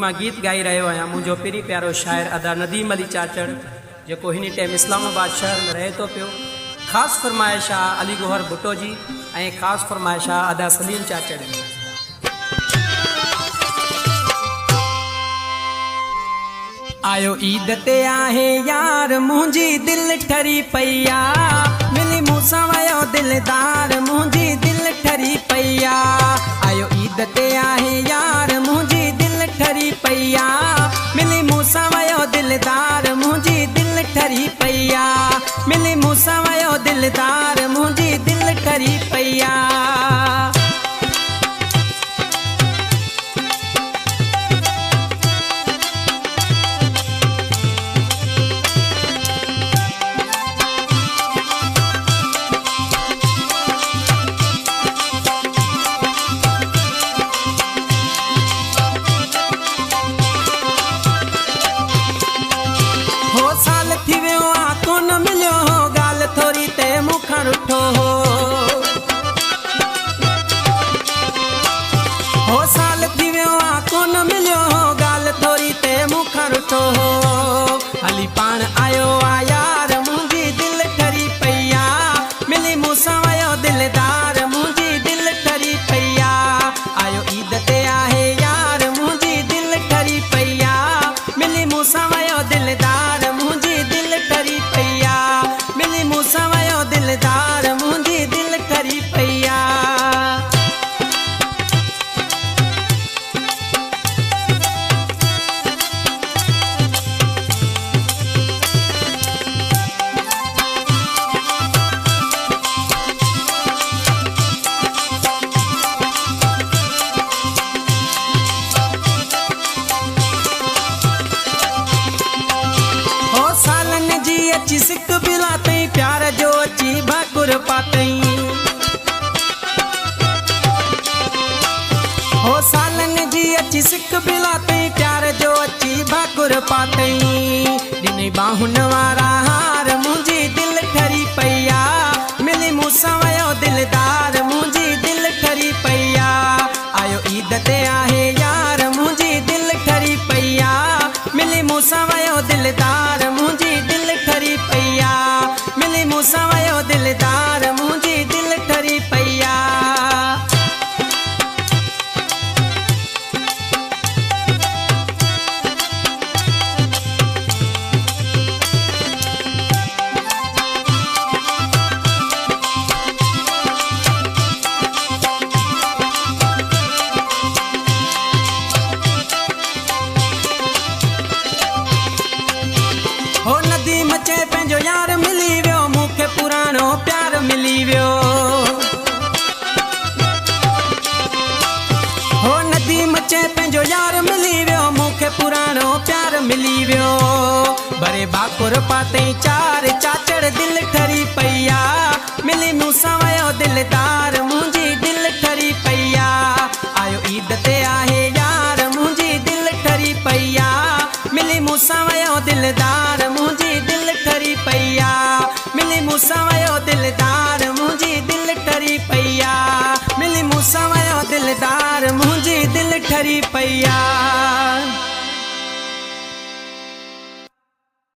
मां गीत गाई रहियो आहियां। मुंहिंजो पहिरीं प्यारो शाइर अदा नदीम अली चाचड़ जेको हिन टाइम इस्लामाबाद शहर में रहे थो पियो। ख़ासि फरमाइश आहे अली गोहर भुट्टो जी ऐं ख़ासि फरमाइश आहे अदा सलीम चाचड़ जी। आयो ईद ते आहे यार मुंहिंजी दिलि ठरी पई आहे, मिली मूंसां वयो दिलदार मुंहिंजी दिलि ठरी पई आहे। आयो ईद ते आहे यार मुंहिंजी दिलि ठरी पई आहे, मिली मूंसां वयो दिलदार मुंहिंजी दिलि ठरी पई आहे, मिली मूंसां वयो दिलदार मुंहिंजी दिलि ठरी पई आहे। रुठो हो साल थी वियो आहे कोन मिलियो हो ॻाल्हि थोरी ते मूंखां रुठो हो। हली पाण आयो आहे यार मुंहिंजी दिलि ठरी पई आहे, मिली मूंसां वयो दिलदार मुंहिंजी दिलि ठरी पई आहे। आयो ईद ते आहे यार मुंहिंजी दिलि ठरी पई आहे, मिली मूंसां वयो दिलदार मुंहिंजी दिलि ठरी पई आहे, मिली मूंसां वयो दिलदार मुंहिंजी दिलि ठरी पई आहे। हो सालनि जी अची सिक बिला तई प्यार जो अची भाकुर पातई, हो सालनि जी अची सिक बिला तई प्यार जो अची भाकुर पातई। ॾिनई बाहुन वारा हार मुंहिंजी दिलि ठरी पई आहे, मिली मूंसां वयो दिलदार मुंहिंजी दिलि ठरी पई आहे। आयो ईद ते आहे यार मुंहिंजी दिलि ठरी पई आहे, मिली मूंसां वयो दिलदार मुंहिंजी दिलि ठरी पई आहे, मिली मूंसां वयो दिलदार मुंहिंजी दिलि ठरी पई आहे। हो नदीम चए पंहिंजो यार मिली वियो मूंखे पुराणो प्यार मिली वियो, हो नदीम चए पंहिंजो यार मिली वियो मूंखे पुराणो प्यार मिली वियो। बरे भाकुर पातई चार चाचड़ दिलि ठरी पई आहे, मिली मूंसां वयो दिलदार मुंहिंजी दिलि ठरी पई आहे। आयो ईद ते आहे यार मुंहिंजी दिलि ठरी पई आहे, मिली मूंसां वयो दिलदार मुंहिंजी दिलि ठरी पई आहे, मिली मूंसां वयो दिलदार मुंहिंजी दिलि ठरी पई आहे, मिली मूंसां वयो दिलदार मुंहिंजी दिलि ठरी पई आहे।